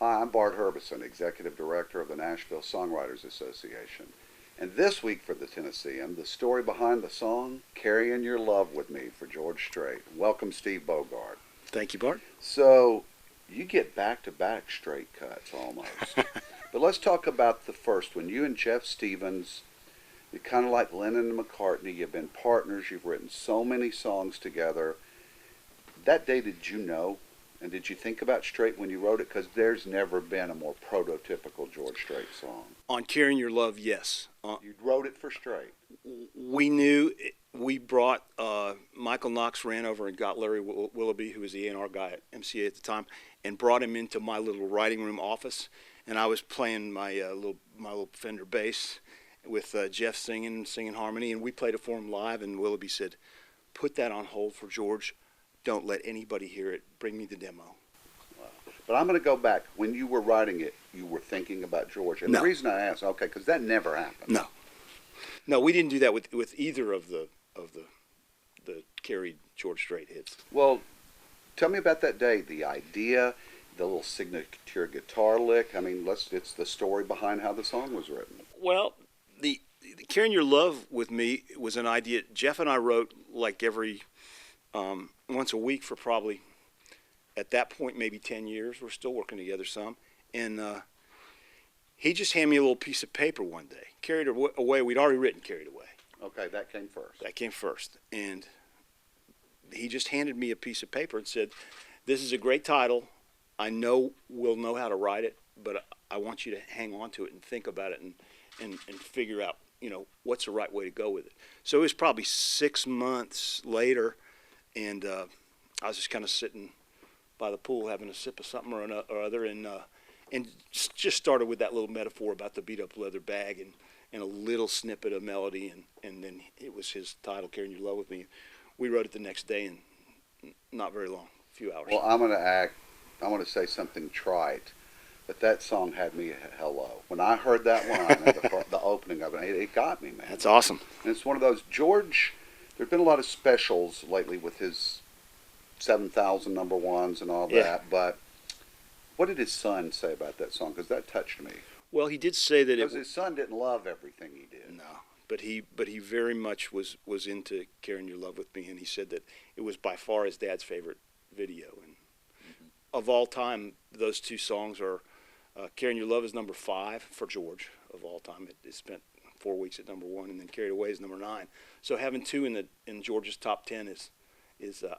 Hi, I'm Bart Herbison, Executive Director of the Nashville Songwriters Association. And this week for the Tennessean, the story behind the song, Carrying Your Love With Me for George Strait. Welcome, Steve Bogard. Thank you, Bart. So, you get back-to-back straight cuts almost. But let's talk about the first one. You and Jeff Stevens, you're kind of like Lennon and McCartney. You've been partners. You've written so many songs together. That day, did you know? And did you think about Strait when you wrote it? Because there's never been a more prototypical George Strait song. On Carrying Your Love, yes. You wrote it for Strait. We knew we brought Michael Knox ran over and got Larry Willoughby, who was the A&R guy at MCA at the time, and brought him into my little writing room office. And I was playing my little Fender bass with Jeff singing harmony, and we played it for him live. And Willoughby said, "Put that on hold for George. Don't let anybody hear it. Bring me the demo." Wow. But I'm going to go back. When you were writing it, you were thinking about George. And No. the reason I asked, okay, because that never happened. No, we didn't do that with either of the carried George Strait hits. Well, tell me about that day. The idea, the little signature guitar lick. I mean, it's the story behind how the song was written. Well, the Carrying Your Love With Me was an idea Jeff and I wrote like every once a week for probably, at that point, maybe 10 years. We're still working together some. And he just handed me a little piece of paper one day. Carried Away, we'd already written Carried Away. Okay, that came first. That came first. And he just handed me a piece of paper and said, "This is a great title. I know we'll know how to write it, but I want you to hang on to it and think about it and figure out, what's the right way to go with it." So it was probably 6 months later, and I was just kind of sitting by the pool having a sip of something or other, and just started with that little metaphor about the beat-up leather bag and a little snippet of melody, and then it was his title, Carrying Your Love With Me. We wrote it the next day, and not very long, a few hours. Well, I'm going to say something trite, but that song had me hello. When I heard that line at the opening of it, it got me, man. That's awesome. And it's one of those, George, there's been a lot of specials lately with his 7,000 number ones and all that, but what did his son say about that song? Because that touched me. Well, he did say that because his son didn't love everything he did. No, but he very much was into Carrying Your Love With Me, and he said that it was by far his dad's favorite video. And of all time, those two songs are Carrying Your Love is number 5 for George of all time. It spent 4 weeks at number 1, and then Carried Away is number 9. So having two in George's top 10 is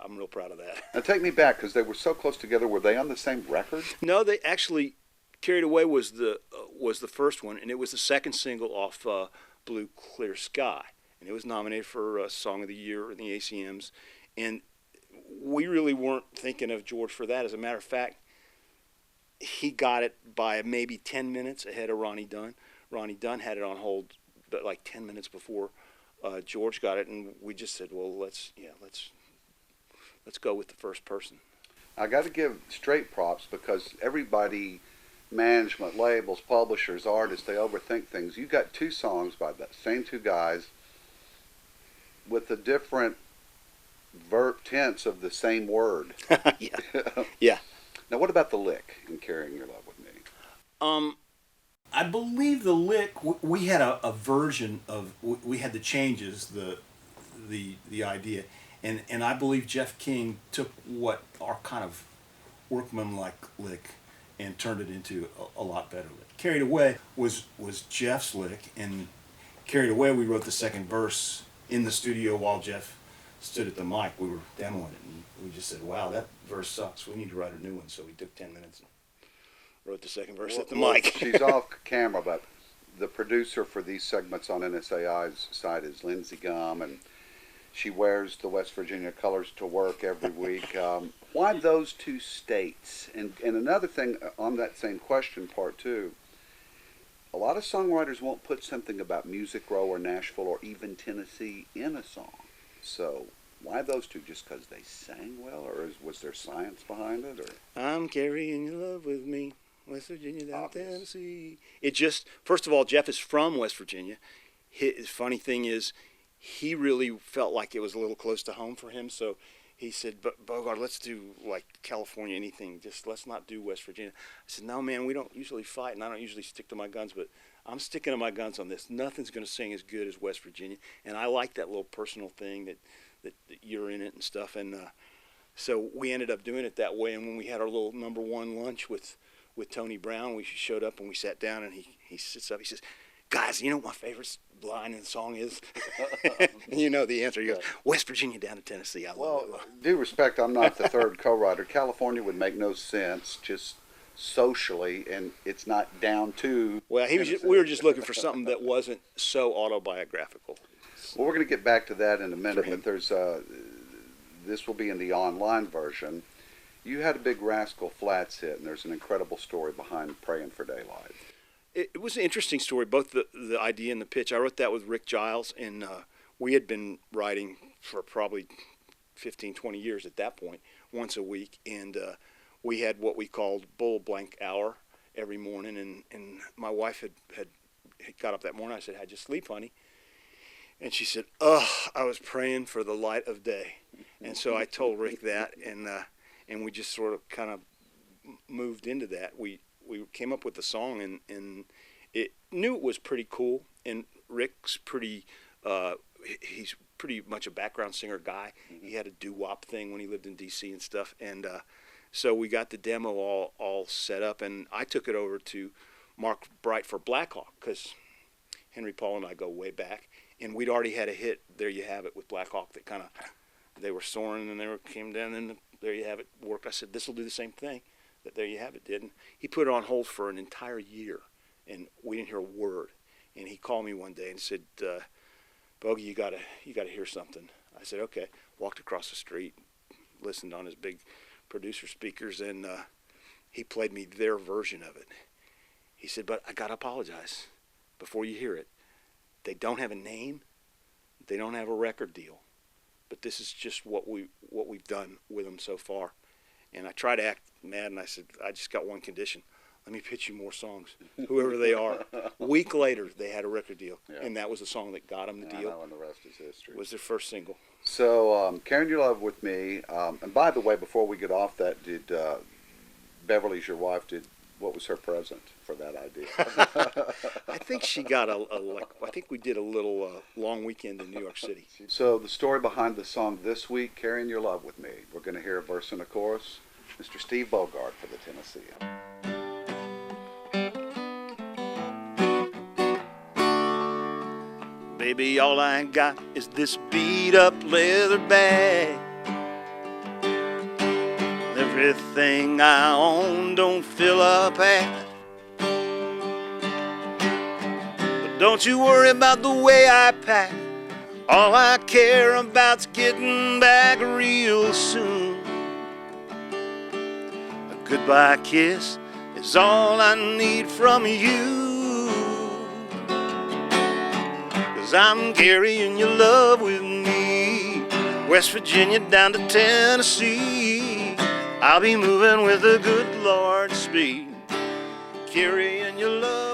I'm real proud of that. Now take me back, because they were so close together. Were they on the same record? No, they actually, Carried Away was the first one, and it was the second single off Blue Clear Sky, and it was nominated for Song of the Year in the ACMs, and we really weren't thinking of George for that. As a matter of fact, he got it by maybe 10 minutes ahead of Ronnie Dunn. Ronnie Dunn had it on hold, but like 10 minutes before George got it, and we just said, well, let's go with the first person. I got to give Strait props, because everybody, management, labels, publishers, artists, they overthink things. You got two songs by the same two guys with the different tense of the same word. Yeah. Yeah. Now, what about the lick in Carrying Your Love With Me? I believe the lick, we had a version of, we had the changes, the idea, and I believe Jeff King took what our kind of workmanlike lick and turned it into a lot better lick. Carried Away was Jeff's lick, and Carried Away, we wrote the second verse in the studio while Jeff stood at the mic. We were demoing it, and we just said, wow, that verse sucks. We need to write a new one. So we took 10 minutes and wrote the second verse at the mic. She's off camera, but the producer for these segments on NSAI's side is Lindsey Gum, and she wears the West Virginia colors to work every week. Why those two states? And another thing on that same question, part two, a lot of songwriters won't put something about Music Row or Nashville or even Tennessee in a song. So why those two? Just because they sang well, or was there science behind it? Or I'm carrying your love with me, West Virginia down Tennessee. It just, first of all, Jeff is from West Virginia. His funny thing is, he really felt like it was a little close to home for him, so he said, but Bogard, let's do like California, anything. Just let's not do West Virginia. I said, no, man, we don't usually fight, and I don't usually stick to my guns, but I'm sticking to my guns on this. Nothing's going to sing as good as West Virginia, and I like that little personal thing that you're in it and stuff. And so we ended up doing it that way. And when we had our little #1 lunch with Tony Brown, we showed up and we sat down, and he sits up. He says, guys, you know what my favorite line in the song is? You know the answer. He goes, West Virginia down to Tennessee. I love it. Due respect, I'm not the third co-writer. California would make no sense just socially, and it's not down to. Well, we were just looking for something that wasn't so autobiographical. Well, we're going to get back to that in a minute, but there's this will be in the online version. You had a big Rascal Flatts hit, and there's an incredible story behind Praying for Daylight. It was an interesting story, both the idea and the pitch. I wrote that with Rick Giles, and we had been writing for probably 15, 20 years at that point, once a week. And we had what we called Bull Blank Hour every morning. And my wife had got up that morning. I said, how'd you sleep, honey? And she said, I was praying for the light of day. And so I told Rick that, and we just sort of kind of moved into that. We came up with the song, and it knew it was pretty cool. And Rick's pretty, he's pretty much a background singer guy. He had a doo-wop thing when he lived in D.C. and stuff. And so we got the demo all set up, and I took it over to Mark Bright for Blackhawk, because Henry Paul and I go way back. And we'd already had a hit, There You Have It, with Blackhawk that kind of, they were soaring, and came down, and There You Have It worked. I said, this will do the same thing that There You Have It did. And he put it on hold for an entire year, and we didn't hear a word. And he called me one day and said, Bogey, you gotta hear something. I said, okay. Walked across the street, listened on his big producer speakers, and he played me their version of it. He said, but I gotta apologize before you hear it. They don't have a name, they don't have a record deal, but this is just what we've done with them so far. And I tried to act mad, and I said, I just got one condition. Let me pitch you more songs, whoever they are. A week later, they had a record deal, and that was the song that got them the deal. I know, and the rest is history. Was their first single. So, Carrying Your Love With Me, and by the way, before we get off that, did Beverly's your wife, what was her present for that idea? I think she got I think we did a little long weekend in New York City. So the story behind the song this week, Carrying Your Love With Me. We're going to hear a verse and a chorus. Mr. Steve Bogard for the Tennessean. Baby, all I got is this beat up leather bag. Everything I own don't fill up half. But don't you worry about the way I pack. All I care about's getting back real soon. A goodbye kiss is all I need from you. 'Cause I'm carrying your love with me, West Virginia down to Tennessee. I'll be moving with the good Lord's speed, carrying your love.